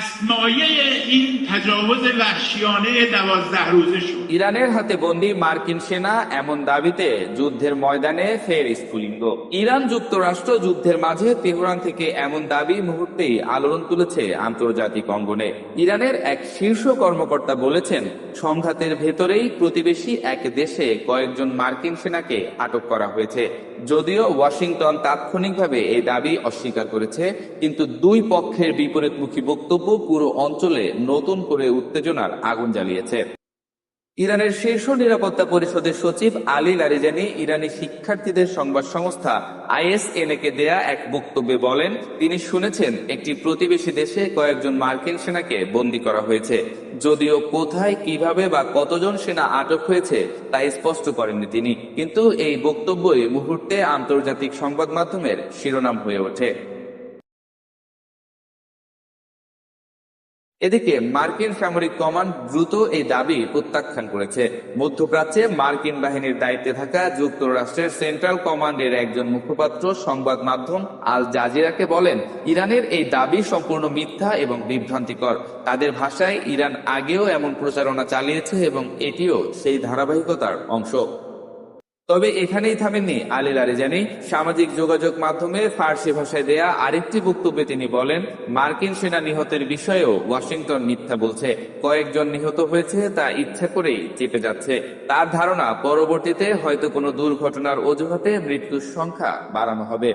پسمایه این تجاوز وحشیانه 12 روزه شد। ইরানের হাতে বন্দী মার্কিন সেনা এমন দাবিতে যুদ্ধের ময়দানে ফের স্ফুলিঙ্গ। ইরান যুক্তরাষ্ট্র যুদ্ধের মাঝে তেহরান থেকে এমন দাবি মুহূর্তেই আলোড়ন তুলেছে আন্তর্জাতিক অঙ্গনে। ইরানের এক শীর্ষ কর্মকর্তা বলেছেন, সংঘাতের ভেতরেই প্রতিবেশী এক দেশে কয়েকজন মার্কিন সেনাকে আটক করা হয়েছে। যদিও ওয়াশিংটন তাৎক্ষণিকভাবে এই দাবি অস্বীকার করেছে, কিন্তু দুই পক্ষের বিপরীতমুখী বক্তব্য পুরো অঞ্চলে নতুন করে উত্তেজনার আগুন জ্বালিয়েছে। ইরানের শীর্ষ নিরাপত্তা পরিষদের সচিব আলী লারিজানি ইরানি শিক্ষার্থীদের সংবাদ সংস্থা ISNA কে দেয়া এক বক্তব্যে বলেন, তিনি শুনেছেন একটি প্রতিবেশী দেশে কয়েকজন মার্কিন সেনাকে বন্দী করা হয়েছে। যদিও কোথায়, কিভাবে বা কতজন সেনা আটক হয়েছে তা স্পষ্ট করেননি তিনি, কিন্তু এই বক্তব্যই মুহূর্তে আন্তর্জাতিক সংবাদ মাধ্যমের শিরোনাম হয়ে ওঠে। এদিকে মার্কিন সামরিক কমান্ড দ্রুত এই দাবি প্রত্যাখ্যান করেছে। মধ্যপ্রাচ্যে মার্কিন বাহিনীর দায়িত্বে থাকা যুক্তরাষ্ট্রের সেন্ট্রাল কমান্ডের একজন মুখপাত্র সংবাদ মাধ্যম আল জাজিরাকে বলেন, ইরানের এই দাবি সম্পূর্ণ মিথ্যা এবং বিভ্রান্তিকর। তাদের ভাষায়, ইরান আগেও এমন প্রচারণা চালিয়েছে এবং এটিও সেই ধারাবাহিকতার অংশ। তবে এখানেই থামেননি আলী লারিজানি। সামাজিক যোগাযোগ মাধ্যমে ফার্সি ভাষায় দেয়া আরেকটি বক্তব্যে তিনি বলেন, মার্কিন সেনা নিহতের বিষয়েও ওয়াশিংটন মিথ্যা বলছে। কয়েকজন নিহত হয়েছে তা ইচ্ছা করেই চেপে যাচ্ছে। তার ধারণা, পরবর্তীতে হয়তো কোনো দুর্ঘটনার অজুহাতে মৃত্যুর সংখ্যা বাড়ানো হবে।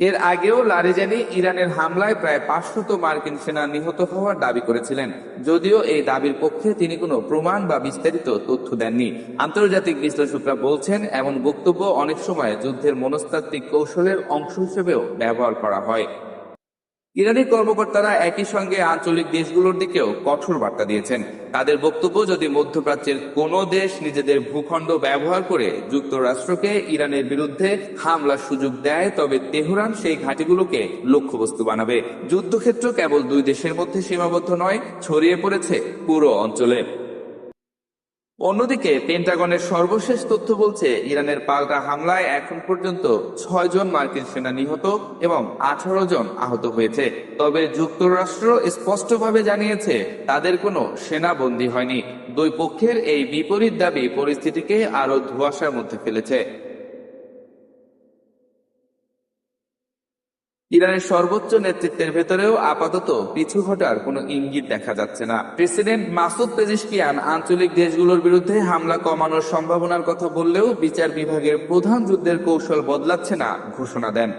এর আগেও লারিজানি ইরানের হামলায় প্রায় 500 মার্কিন সেনা নিহত হওয়ার দাবি করেছিলেন। যদিও এই দাবির পক্ষে তিনি কোনো প্রমাণ বা বিস্তারিত তথ্য দেননি। আন্তর্জাতিক বিশ্লেষকরা বলছেন, এমন বক্তব্য অনেক সময় যুদ্ধের মনস্তাত্ত্বিক কৌশলের অংশ হিসেবেও ব্যবহার করা হয়। ইরানি কর্মকর্তারা একই সঙ্গে আঞ্চলিক দেশগুলোর দিকেও কঠোর বার্তা দিয়েছেন। তাদের বক্তব্য, যদি মধ্যপ্রাচ্যের কোনো দেশ নিজেদের ভূখণ্ড ব্যবহার করে যুক্তরাষ্ট্রকে ইরানের বিরুদ্ধে হামলার সুযোগ দেয়, তবে তেহরান সেই ঘাঁটিগুলোকে লক্ষ্যবস্তু বানাবে। যুদ্ধক্ষেত্র কেবল দুই দেশের মধ্যে সীমাবদ্ধ নয়, ছড়িয়ে পড়েছে পুরো অঞ্চলে। অন্যদিকে পেন্টাগনের সর্বশেষ তথ্য বলছে, ইরানের পাল্টা হামলায় এখন পর্যন্ত 6 জন মার্কিন সেনা নিহত এবং 18 জন আহত হয়েছে। তবে যুক্তরাষ্ট্র স্পষ্টভাবে জানিয়েছে তাদের কোনো সেনা বন্দী হয়নি। দুই পক্ষের এই বিপরীত দাবি পরিস্থিতিকে আরো ধোঁয়াশার মধ্যে ফেলেছে। ইরানের সর্বোচ্চ নেতৃত্বের ভেতরেও আপাতত পিছু হটার কোনো ইঙ্গিত দেখা যাচ্ছে না। প্রেসিডেন্ট মাসুদ পেজিশকিয়ান আঞ্চলিক দেশগুলোর বিরুদ্ধে হামলা কমানোর সম্ভাবনার কথা বললেও বিচার বিভাগের প্রধান যুদ্ধের কৌশল বদলাচ্ছে না ঘোষণা দেন।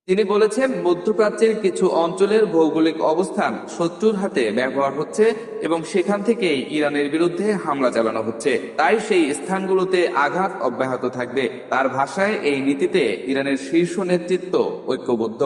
তিনি বলেছেন, মধ্যপ্রাচ্যের কিছু অঞ্চলের ভৌগোলিক অবস্থান শত্রুর হাতে ব্যবহার হচ্ছে এবং সেখান থেকেই ইরানের বিরুদ্ধে হামলা চালানো হচ্ছে। তাই সেই স্থানগুলোতে আঘাত অব্যাহত থাকবে। তার ভাষায়, এই নীতিতে ইরানের শীর্ষ নেতৃত্ব ঐক্যবদ্ধ।